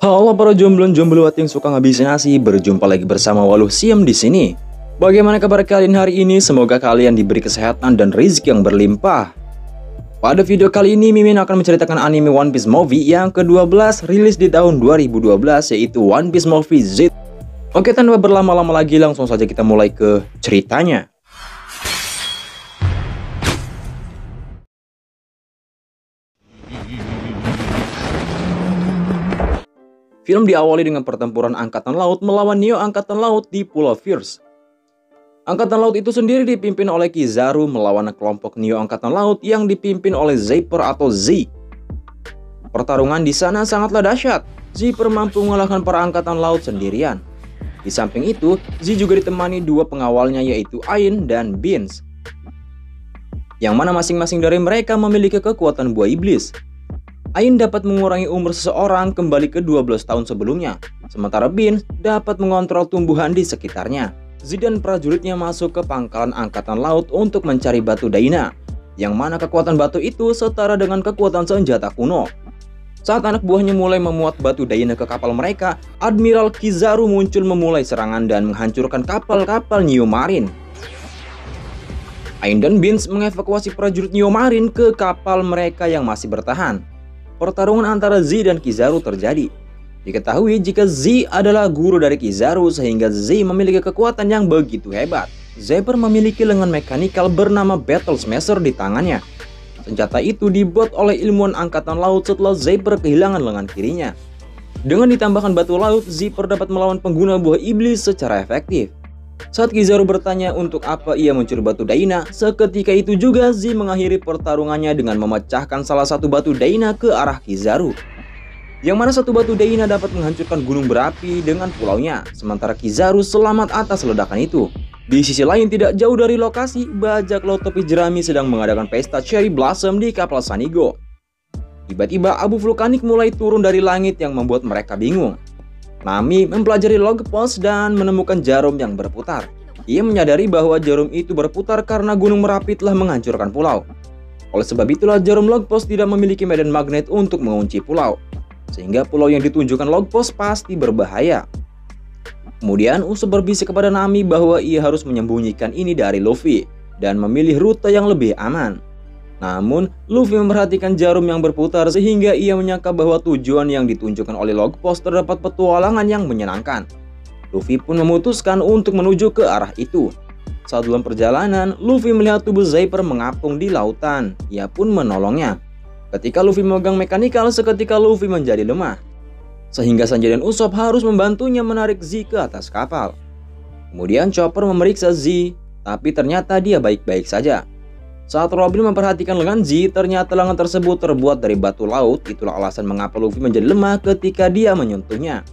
Halo para jomblo-jombloat yang suka ngabisin nasi, berjumpa lagi bersama Waluh Siam di sini. Bagaimana kabar kalian hari ini? Semoga kalian diberi kesehatan dan rezeki yang berlimpah. Pada video kali ini Mimin akan menceritakan anime One Piece Movie yang ke-12 rilis di tahun 2012, yaitu One Piece Movie Z. Oke, tanpa berlama-lama lagi langsung saja kita mulai ke ceritanya. Film diawali dengan pertempuran Angkatan Laut melawan Neo Angkatan Laut di Pulau Fierce. Angkatan Laut itu sendiri dipimpin oleh Kizaru melawan kelompok Neo Angkatan Laut yang dipimpin oleh Zipper atau Z. Pertarungan di sana sangatlah dahsyat. Zipper mampu mengalahkan para Angkatan Laut sendirian. Di samping itu, Z juga ditemani dua pengawalnya yaitu Ain dan Beans, yang mana masing-masing dari mereka memiliki kekuatan buah iblis. Ain dapat mengurangi umur seseorang kembali ke 12 tahun sebelumnya, sementara Beans dapat mengontrol tumbuhan di sekitarnya. Z dan prajuritnya masuk ke pangkalan Angkatan Laut untuk mencari batu Daina, yang mana kekuatan batu itu setara dengan kekuatan senjata kuno. Saat anak buahnya mulai memuat batu Daina ke kapal mereka, Admiral Kizaru muncul memulai serangan dan menghancurkan kapal-kapal Neo Marine. Ain dan Beans mengevakuasi prajurit Neo Marine ke kapal mereka yang masih bertahan. Pertarungan antara Z dan Kizaru terjadi. Diketahui jika Z adalah guru dari Kizaru sehingga Z memiliki kekuatan yang begitu hebat. Zipper memiliki lengan mekanikal bernama Battle Smasher di tangannya. Senjata itu dibuat oleh ilmuwan Angkatan Laut setelah Zipper kehilangan lengan kirinya. Dengan ditambahkan batu laut, Zipper dapat melawan pengguna buah iblis secara efektif. Saat Kizaru bertanya untuk apa ia mencuri batu Daina, seketika itu juga Z mengakhiri pertarungannya dengan memecahkan salah satu batu Daina ke arah Kizaru. Yang mana satu batu Daina dapat menghancurkan gunung berapi dengan pulaunya, sementara Kizaru selamat atas ledakan itu. Di sisi lain tidak jauh dari lokasi, bajak laut topi jerami sedang mengadakan pesta Cherry Blossom di kapal Sanigo. Tiba-tiba abu vulkanik mulai turun dari langit yang membuat mereka bingung. Nami mempelajari log post dan menemukan jarum yang berputar. Ia menyadari bahwa jarum itu berputar karena gunung Merapi telah menghancurkan pulau. Oleh sebab itulah jarum log post tidak memiliki medan magnet untuk mengunci pulau, sehingga pulau yang ditunjukkan log post pasti berbahaya. Kemudian Usopp berbisik kepada Nami bahwa ia harus menyembunyikan ini dari Luffy dan memilih rute yang lebih aman. Namun, Luffy memperhatikan jarum yang berputar sehingga ia menyangka bahwa tujuan yang ditunjukkan oleh log post terdapat petualangan yang menyenangkan. Luffy pun memutuskan untuk menuju ke arah itu. Saat dalam perjalanan, Luffy melihat tubuh Zipper mengapung di lautan. Ia pun menolongnya. Ketika Luffy memegang mekanikal, seketika Luffy menjadi lemah, sehingga Sanji dan Usopp harus membantunya menarik Z ke atas kapal. Kemudian Chopper memeriksa Z, tapi ternyata dia baik-baik saja. Saat Robin memperhatikan lengan Z, ternyata lengan tersebut terbuat dari batu laut. Itulah alasan mengapa Luffy menjadi lemah ketika dia menyentuhnya.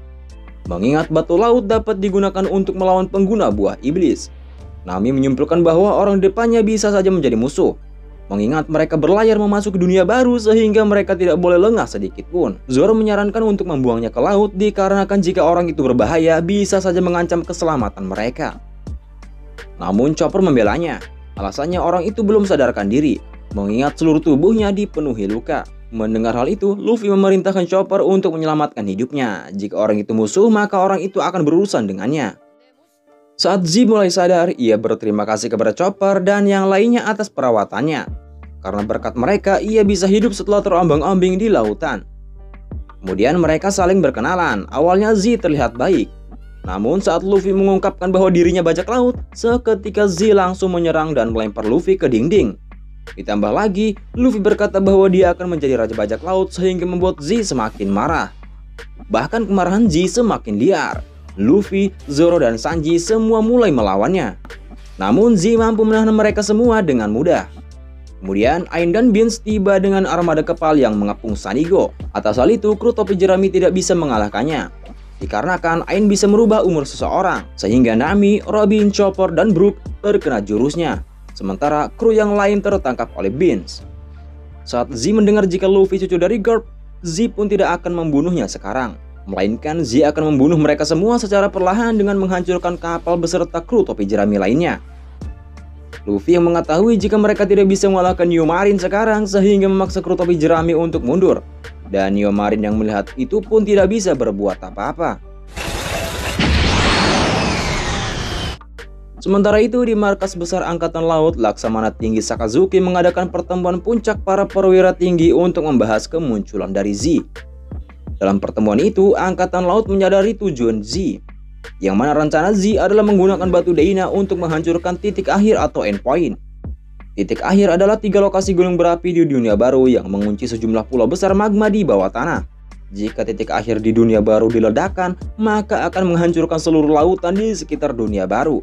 Mengingat batu laut dapat digunakan untuk melawan pengguna buah iblis, Nami menyimpulkan bahwa orang di depannya bisa saja menjadi musuh. Mengingat mereka berlayar memasuki dunia baru sehingga mereka tidak boleh lengah sedikit pun. Zoro menyarankan untuk membuangnya ke laut dikarenakan jika orang itu berbahaya bisa saja mengancam keselamatan mereka. Namun Chopper membelanya. Alasannya orang itu belum sadarkan diri, mengingat seluruh tubuhnya dipenuhi luka. Mendengar hal itu, Luffy memerintahkan Chopper untuk menyelamatkan hidupnya. Jika orang itu musuh, maka orang itu akan berurusan dengannya. Saat Z mulai sadar, ia berterima kasih kepada Chopper dan yang lainnya atas perawatannya. Karena berkat mereka, ia bisa hidup setelah terombang-ambing di lautan. Kemudian mereka saling berkenalan. Awalnya Z terlihat baik. Namun saat Luffy mengungkapkan bahwa dirinya bajak laut, seketika Z langsung menyerang dan melempar Luffy ke dinding. Ditambah lagi, Luffy berkata bahwa dia akan menjadi raja bajak laut sehingga membuat Z semakin marah. Bahkan kemarahan Z semakin liar. Luffy, Zoro, dan Sanji semua mulai melawannya. Namun Z mampu menahan mereka semua dengan mudah. Kemudian Ain dan Beans tiba dengan armada kapal yang mengepung Sanigo. Atas hal itu, kru topi jerami tidak bisa mengalahkannya. Dikarenakan Ain bisa merubah umur seseorang, sehingga Nami, Robin, Chopper, dan Brook terkena jurusnya. Sementara kru yang lain tertangkap oleh Beans. Saat Z mendengar jika Luffy cucu dari Garp, Z pun tidak akan membunuhnya sekarang, melainkan Z akan membunuh mereka semua secara perlahan dengan menghancurkan kapal beserta kru topi jerami lainnya. Luffy yang mengetahui jika mereka tidak bisa mengalahkan Neo Marine sekarang sehingga memaksa kru topi jerami untuk mundur. Dan Neo Marine yang melihat itu pun tidak bisa berbuat apa-apa. Sementara itu di markas besar Angkatan Laut, Laksamana Tinggi Sakazuki mengadakan pertemuan puncak para perwira tinggi untuk membahas kemunculan dari Z. Dalam pertemuan itu, Angkatan Laut menyadari tujuan Z, yang mana rencana Z adalah menggunakan batu Daina untuk menghancurkan titik akhir atau endpoint. Titik akhir adalah 3 lokasi gunung berapi di dunia baru yang mengunci sejumlah pulau besar magma di bawah tanah. Jika titik akhir di dunia baru diledakkan, maka akan menghancurkan seluruh lautan di sekitar dunia baru.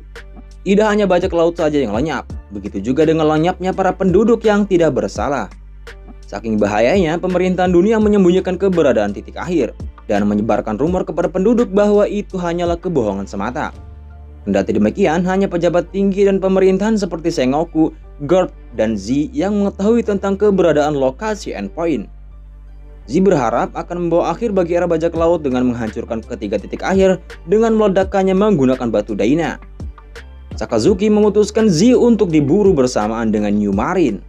Tidak hanya bajak laut saja yang lenyap, begitu juga dengan lenyapnya para penduduk yang tidak bersalah. Saking bahayanya, pemerintahan dunia menyembunyikan keberadaan titik akhir dan menyebarkan rumor kepada penduduk bahwa itu hanyalah kebohongan semata. Kendati demikian, hanya pejabat tinggi dan pemerintahan seperti Sengoku, Garp, dan Z yang mengetahui tentang keberadaan lokasi endpoint. Z berharap akan membawa akhir bagi era bajak laut dengan menghancurkan ketiga titik akhir dengan meledakkannya menggunakan batu Daina. Sakazuki memutuskan Z untuk diburu bersamaan dengan Neo Marine.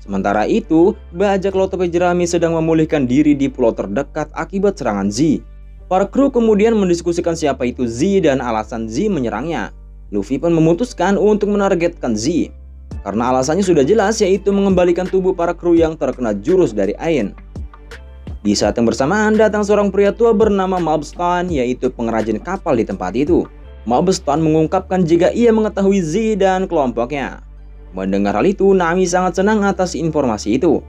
Sementara itu, bajak laut topi jerami sedang memulihkan diri di pulau terdekat akibat serangan Z. Para kru kemudian mendiskusikan siapa itu Z dan alasan Z menyerangnya. Luffy pun memutuskan untuk menargetkan Z, karena alasannya sudah jelas, yaitu mengembalikan tubuh para kru yang terkena jurus dari Ain. Di saat yang bersamaan datang seorang pria tua bernama Mabstan, yaitu pengrajin kapal di tempat itu. Mabstan mengungkapkan jika ia mengetahui Z dan kelompoknya. Mendengar hal itu, Nami sangat senang atas informasi itu.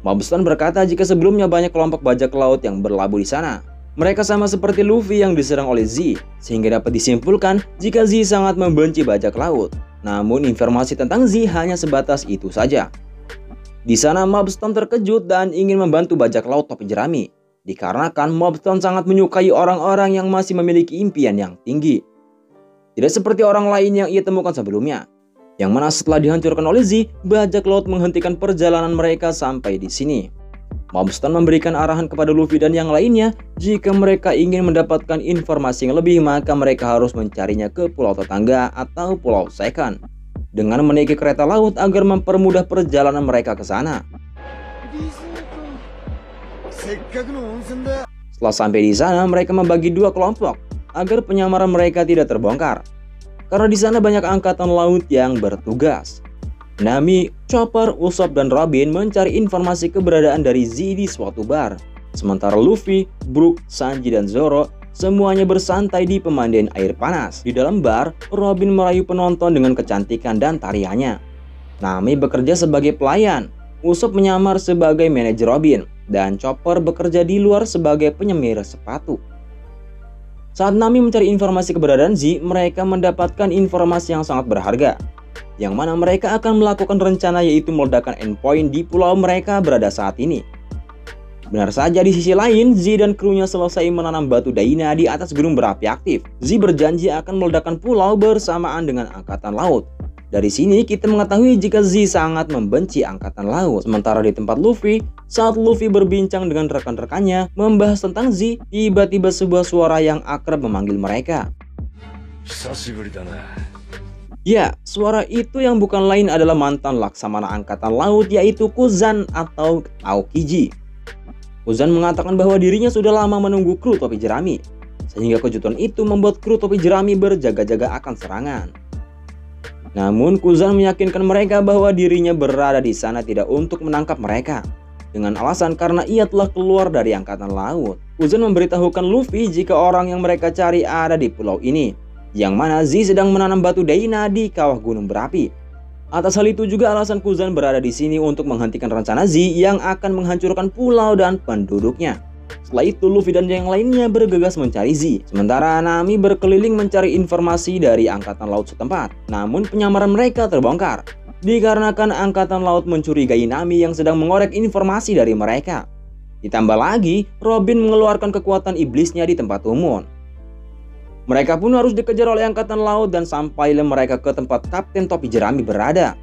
Mabstan berkata jika sebelumnya banyak kelompok bajak laut yang berlabuh di sana. Mereka sama seperti Luffy yang diserang oleh Z, sehingga dapat disimpulkan jika Z sangat membenci bajak laut. Namun informasi tentang Z hanya sebatas itu saja. Di sana Mabstan terkejut dan ingin membantu bajak laut topi jerami, dikarenakan Mabstan sangat menyukai orang-orang yang masih memiliki impian yang tinggi. Tidak seperti orang lain yang ia temukan sebelumnya, yang mana setelah dihancurkan oleh Z, bajak laut menghentikan perjalanan mereka sampai di sini. Mabstan memberikan arahan kepada Luffy dan yang lainnya, jika mereka ingin mendapatkan informasi yang lebih, maka mereka harus mencarinya ke pulau tetangga atau pulau second, dengan menaiki kereta laut agar mempermudah perjalanan mereka ke sana. Setelah sampai di sana, mereka membagi dua kelompok agar penyamaran mereka tidak terbongkar. Karena di sana banyak angkatan laut yang bertugas. Nami, Chopper, Usopp, dan Robin mencari informasi keberadaan dari Z di suatu bar. Sementara Luffy, Brook, Sanji, dan Zoro semuanya bersantai di pemandian air panas. Di dalam bar, Robin merayu penonton dengan kecantikan dan tariannya. Nami bekerja sebagai pelayan, Usopp menyamar sebagai manajer Robin, dan Chopper bekerja di luar sebagai penyemir sepatu. Saat Nami mencari informasi keberadaan Z, mereka mendapatkan informasi yang sangat berharga, yang mana mereka akan melakukan rencana, yaitu meledakan endpoint di pulau mereka berada saat ini. Benar saja, di sisi lain, Z dan krunya selesai menanam batu Daina di atas gunung berapi aktif. Z berjanji akan meledakkan pulau bersamaan dengan Angkatan Laut. Dari sini kita mengetahui jika Z sangat membenci Angkatan Laut. Sementara di tempat Luffy, saat Luffy berbincang dengan rekan-rekannya membahas tentang Z, tiba-tiba sebuah suara yang akrab memanggil mereka. Ya, suara itu yang bukan lain adalah mantan Laksamana Angkatan Laut, yaitu Kuzan atau Aokiji. Kuzan mengatakan bahwa dirinya sudah lama menunggu kru topi jerami, sehingga kejutan itu membuat kru topi jerami berjaga-jaga akan serangan. Namun Kuzan meyakinkan mereka bahwa dirinya berada di sana tidak untuk menangkap mereka, dengan alasan karena ia telah keluar dari Angkatan Laut. Kuzan memberitahukan Luffy jika orang yang mereka cari ada di pulau ini, yang mana Z sedang menanam batu Daina di kawah gunung berapi. Atas hal itu juga alasan Kuzan berada di sini untuk menghentikan rencana Z yang akan menghancurkan pulau dan penduduknya. Setelah itu Luffy dan yang lainnya bergegas mencari Z. Sementara Nami berkeliling mencari informasi dari Angkatan Laut setempat. Namun penyamaran mereka terbongkar, dikarenakan Angkatan Laut mencurigai Nami yang sedang mengorek informasi dari mereka. Ditambah lagi, Robin mengeluarkan kekuatan iblisnya di tempat umum. Mereka pun harus dikejar oleh Angkatan Laut dan sampailah mereka ke tempat Kapten Topi Jerami berada.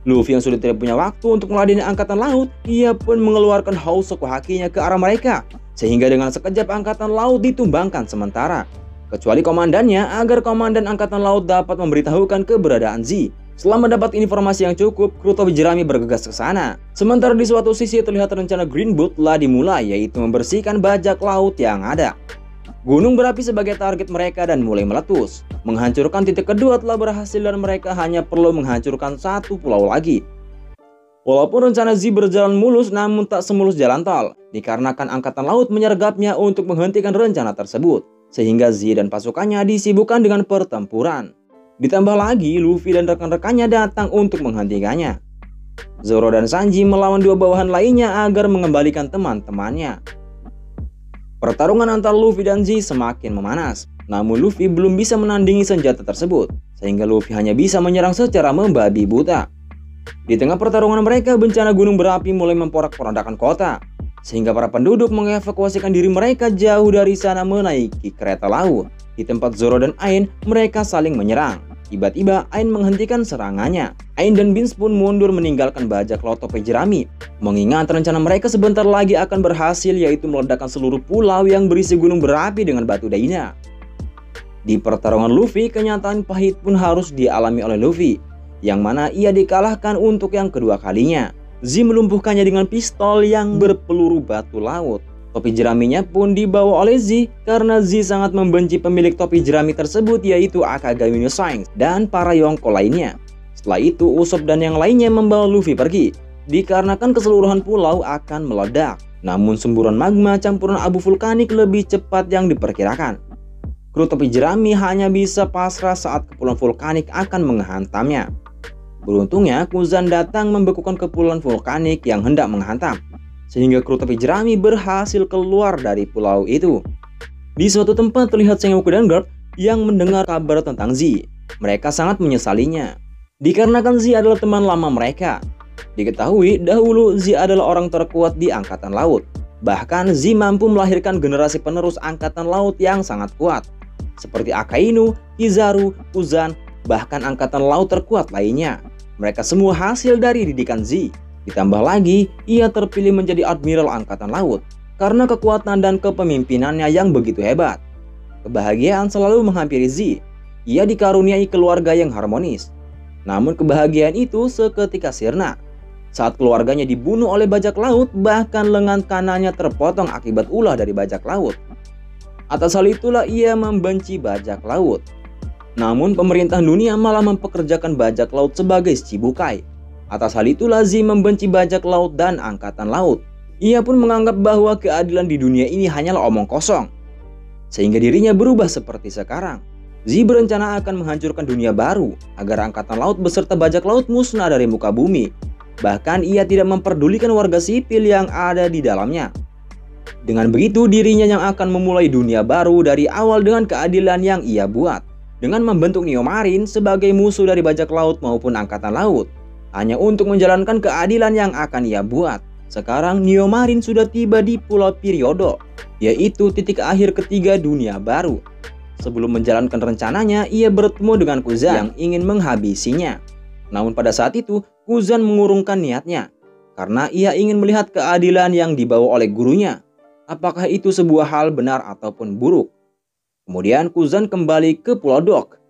Luffy yang sudah tidak punya waktu untuk meladeni Angkatan Laut, ia pun mengeluarkan Housoku Hakinya ke arah mereka, sehingga dengan sekejap Angkatan Laut ditumbangkan sementara. kecuali komandannya, agar komandan Angkatan Laut dapat memberitahukan keberadaan Z. Setelah mendapat informasi yang cukup, kru topi jerami bergegas ke sana. Sementara di suatu sisi terlihat rencana Green Boot telah dimulai, yaitu membersihkan bajak laut yang ada. Gunung berapi sebagai target mereka dan mulai meletus. Menghancurkan titik kedua telah berhasil dan mereka hanya perlu menghancurkan satu pulau lagi. Walaupun rencana Z berjalan mulus, namun tak semulus jalan tol, dikarenakan Angkatan Laut menyergapnya untuk menghentikan rencana tersebut, sehingga Z dan pasukannya disibukkan dengan pertempuran. Ditambah lagi, Luffy dan rekan-rekannya datang untuk menghentikannya. Zoro dan Sanji melawan dua bawahan lainnya agar mengembalikan teman-temannya. Pertarungan antara Luffy dan Z semakin memanas, namun Luffy belum bisa menandingi senjata tersebut, sehingga Luffy hanya bisa menyerang secara membabi buta. Di tengah pertarungan mereka, bencana gunung berapi mulai memporak-porandakan kota, sehingga para penduduk mengevakuasikan diri mereka jauh dari sana menaiki kereta laut. Di tempat Zoro dan Ain, mereka saling menyerang. Tiba-tiba Ain menghentikan serangannya. Ain dan Beans pun mundur meninggalkan bajak laut topi jerami, mengingat rencana mereka sebentar lagi akan berhasil, yaitu meledakkan seluruh pulau yang berisi gunung berapi dengan batu daina. Di pertarungan Luffy, kenyataan pahit pun harus dialami oleh Luffy, yang mana ia dikalahkan untuk yang kedua kalinya. Z melumpuhkannya dengan pistol yang berpeluru batu laut. Topi jeraminya pun dibawa oleh Z karena Z sangat membenci pemilik topi jerami tersebut, yaitu Akagami no Shanks dan para Yonko lainnya. Setelah itu Usopp dan yang lainnya membawa Luffy pergi, dikarenakan keseluruhan pulau akan meledak. Namun semburan magma campuran abu vulkanik lebih cepat yang diperkirakan. Kru topi jerami hanya bisa pasrah saat kepulauan vulkanik akan menghantamnya. Beruntungnya Kuzan datang membekukan kepulauan vulkanik yang hendak menghantam, sehingga kru topi jerami berhasil keluar dari pulau itu. Di suatu tempat terlihat Sengoku dan Garp yang mendengar kabar tentang Z. Mereka sangat menyesalinya, dikarenakan Z adalah teman lama mereka. Diketahui dahulu Z adalah orang terkuat di Angkatan Laut. Bahkan Z mampu melahirkan generasi penerus Angkatan Laut yang sangat kuat, seperti Akainu, Kizaru, Kuzan, bahkan Angkatan Laut terkuat lainnya. Mereka semua hasil dari didikan Z. Ditambah lagi, ia terpilih menjadi Admiral Angkatan Laut karena kekuatan dan kepemimpinannya yang begitu hebat. Kebahagiaan selalu menghampiri Z. Ia dikaruniai keluarga yang harmonis. Namun kebahagiaan itu seketika sirna saat keluarganya dibunuh oleh bajak laut, bahkan lengan kanannya terpotong akibat ulah dari bajak laut. Atas hal itulah ia membenci bajak laut. Namun pemerintah dunia malah mempekerjakan bajak laut sebagai cibukai. Atas hal itulah Z membenci bajak laut dan Angkatan Laut. Ia pun menganggap bahwa keadilan di dunia ini hanyalah omong kosong, sehingga dirinya berubah seperti sekarang. Z berencana akan menghancurkan dunia baru agar Angkatan Laut beserta bajak laut musnah dari muka bumi. Bahkan ia tidak memperdulikan warga sipil yang ada di dalamnya. Dengan begitu dirinya yang akan memulai dunia baru dari awal dengan keadilan yang ia buat, dengan membentuk Neo Marine sebagai musuh dari bajak laut maupun Angkatan Laut, hanya untuk menjalankan keadilan yang akan ia buat. Sekarang Neo Marine sudah tiba di Pulau Periodo, yaitu titik akhir ketiga dunia baru. Sebelum menjalankan rencananya, ia bertemu dengan Kuzan yang ingin menghabisinya. Namun pada saat itu, Kuzan mengurungkan niatnya, karena ia ingin melihat keadilan yang dibawa oleh gurunya. Apakah itu sebuah hal benar ataupun buruk? Kemudian Kuzan kembali ke Pulau Dok.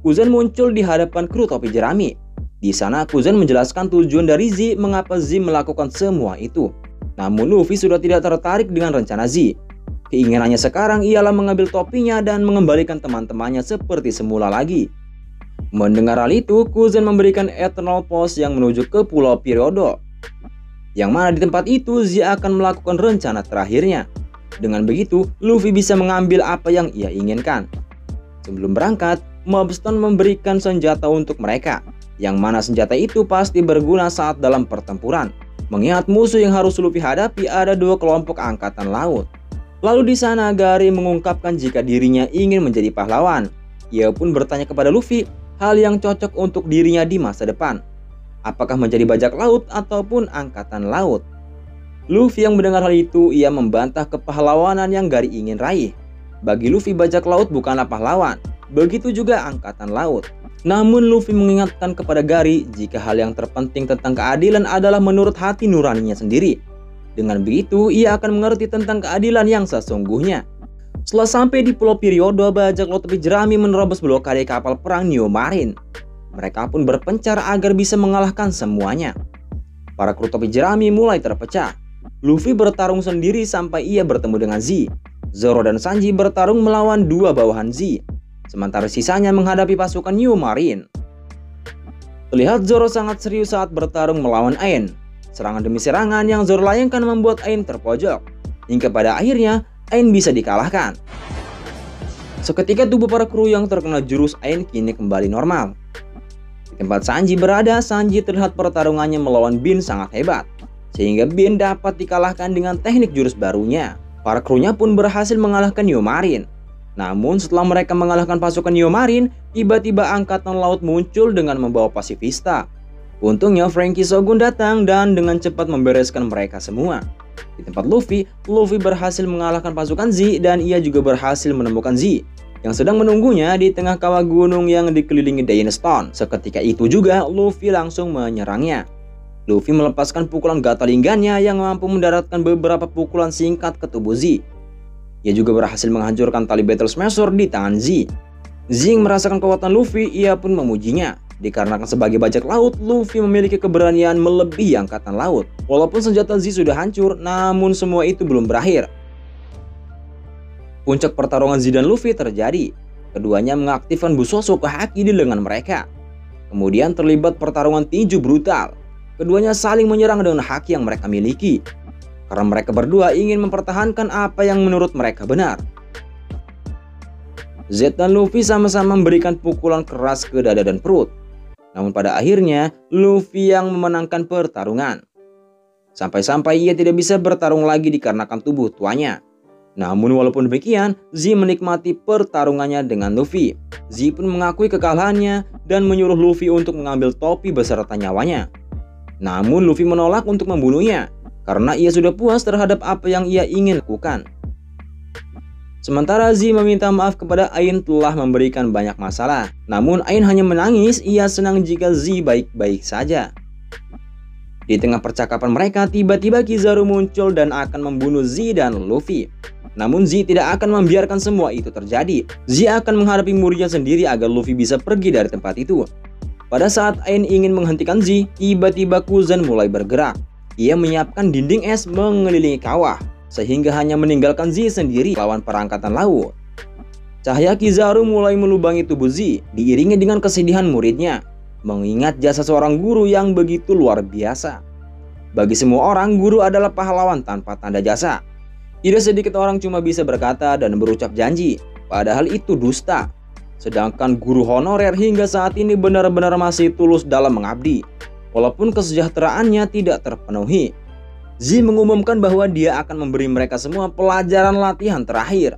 Kuzan muncul di hadapan kru topi jerami. Di sana Kuzan menjelaskan tujuan dari Z mengapa Z melakukan semua itu. Namun Luffy sudah tidak tertarik dengan rencana Z. Keinginannya sekarang ialah mengambil topinya dan mengembalikan teman-temannya seperti semula lagi. Mendengar hal itu, Kuzan memberikan Eternal Pause yang menuju ke Pulau Periodo, yang mana di tempat itu Z akan melakukan rencana terakhirnya. Dengan begitu, Luffy bisa mengambil apa yang ia inginkan. Sebelum berangkat, Mobstone memberikan senjata untuk mereka, yang mana senjata itu pasti berguna saat dalam pertempuran, mengingat musuh yang harus Luffy hadapi ada dua kelompok Angkatan Laut. Lalu di sana Gary mengungkapkan jika dirinya ingin menjadi pahlawan. Ia pun bertanya kepada Luffy hal yang cocok untuk dirinya di masa depan. Apakah menjadi bajak laut ataupun Angkatan Laut? Luffy yang mendengar hal itu, ia membantah kepahlawanan yang Gary ingin raih. Bagi Luffy, bajak laut bukanlah pahlawan. Begitu juga Angkatan Laut. Namun Luffy mengingatkan kepada Gary jika hal yang terpenting tentang keadilan adalah menurut hati nuraninya sendiri. Dengan begitu, ia akan mengerti tentang keadilan yang sesungguhnya. Setelah sampai di Pulau Periodo, bajak laut topi jerami menerobos blokade kapal perang Neo Marine. Mereka pun berpencar agar bisa mengalahkan semuanya. Para kru topi jerami mulai terpecah. Luffy bertarung sendiri sampai ia bertemu dengan Z. Zoro dan Sanji bertarung melawan dua bawahan Z, sementara sisanya menghadapi pasukan Neo Marine. Terlihat Zoro sangat serius saat bertarung melawan Ain. Serangan demi serangan yang Zoro layangkan membuat Ain terpojok, hingga pada akhirnya Ain bisa dikalahkan. Seketika tubuh para kru yang terkena jurus Ain kini kembali normal. Di tempat Sanji berada, Sanji terlihat pertarungannya melawan Bin sangat hebat, sehingga Bin dapat dikalahkan dengan teknik jurus barunya. Para krunya pun berhasil mengalahkan Neo Marine. Namun setelah mereka mengalahkan pasukan Neo Marine, tiba-tiba angkatan laut muncul dengan membawa pasifista. Untungnya Franky Shogun datang dan dengan cepat membereskan mereka semua. Di tempat Luffy berhasil mengalahkan pasukan Z dan ia juga berhasil menemukan Z yang sedang menunggunya di tengah kawah gunung yang dikelilingi Diana Stone. Seketika itu juga Luffy langsung menyerangnya. Luffy melepaskan pukulan Gatalinggannya yang mampu mendaratkan beberapa pukulan singkat ke tubuh Z. Ia juga berhasil menghancurkan tali Battle Smasher di tangan Z. Z merasakan kekuatan Luffy, ia pun memujinya. Dikarenakan sebagai bajak laut, Luffy memiliki keberanian melebihi angkatan laut. Walaupun senjata Z sudah hancur, namun semua itu belum berakhir. Puncak pertarungan Z dan Luffy terjadi. Keduanya mengaktifkan Busosho Haki di lengan mereka. Kemudian terlibat pertarungan tinju brutal. Keduanya saling menyerang dengan haki yang mereka miliki, karena mereka berdua ingin mempertahankan apa yang menurut mereka benar. Z dan Luffy sama-sama memberikan pukulan keras ke dada dan perut. Namun pada akhirnya Luffy yang memenangkan pertarungan. Sampai-sampai ia tidak bisa bertarung lagi dikarenakan tubuh tuanya. Namun walaupun demikian, Z menikmati pertarungannya dengan Luffy. Z pun mengakui kekalahannya dan menyuruh Luffy untuk mengambil topi beserta nyawanya. Namun Luffy menolak untuk membunuhnya, karena ia sudah puas terhadap apa yang ia ingin lakukan. Sementara Z meminta maaf kepada Ain telah memberikan banyak masalah. Namun Ain hanya menangis, ia senang jika Z baik-baik saja. Di tengah percakapan mereka, tiba-tiba Kizaru muncul dan akan membunuh Z dan Luffy. Namun Z tidak akan membiarkan semua itu terjadi. Z akan menghadapi muridnya sendiri agar Luffy bisa pergi dari tempat itu. Pada saat Ain ingin menghentikan Z, tiba-tiba Kuzan mulai bergerak. Ia menyiapkan dinding es mengelilingi kawah, sehingga hanya meninggalkan Z sendiri lawan perangkatan laut. Cahaya Kizaru mulai melubangi tubuh Z, diiringi dengan kesedihan muridnya, mengingat jasa seorang guru yang begitu luar biasa. Bagi semua orang, guru adalah pahlawan tanpa tanda jasa. Tidak sedikit orang cuma bisa berkata dan berucap janji, padahal itu dusta. Sedangkan guru honorer hingga saat ini benar-benar masih tulus dalam mengabdi, walaupun kesejahteraannya tidak terpenuhi. Z mengumumkan bahwa dia akan memberi mereka semua pelajaran latihan terakhir.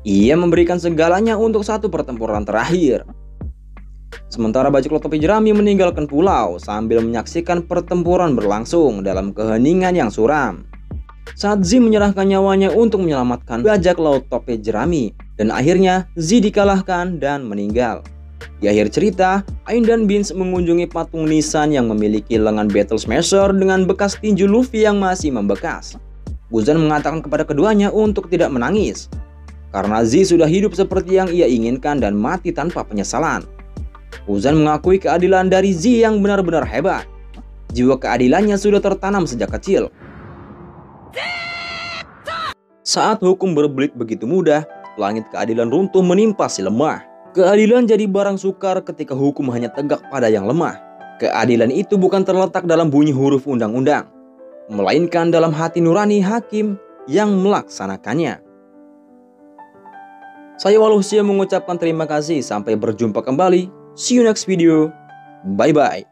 Ia memberikan segalanya untuk satu pertempuran terakhir. Sementara bajak laut topi jerami meninggalkan pulau sambil menyaksikan pertempuran berlangsung dalam keheningan yang suram. Saat Z menyerahkan nyawanya untuk menyelamatkan bajak laut topi jerami, dan akhirnya Z dikalahkan dan meninggal. Di akhir cerita, Ain dan Beans mengunjungi patung nisan yang memiliki lengan Battle Smasher dengan bekas tinju Luffy yang masih membekas. Kuzan mengatakan kepada keduanya untuk tidak menangis, karena Z sudah hidup seperti yang ia inginkan dan mati tanpa penyesalan. Kuzan mengakui keadilan dari Z yang benar-benar hebat. Jiwa keadilannya sudah tertanam sejak kecil. Saat hukum berbelit begitu mudah, langit keadilan runtuh menimpa si lemah. Keadilan jadi barang sukar ketika hukum hanya tegak pada yang lemah. Keadilan itu bukan terletak dalam bunyi huruf undang-undang, melainkan dalam hati nurani hakim yang melaksanakannya. Saya Walusia mengucapkan terima kasih. Sampai berjumpa kembali. See you next video. Bye-bye.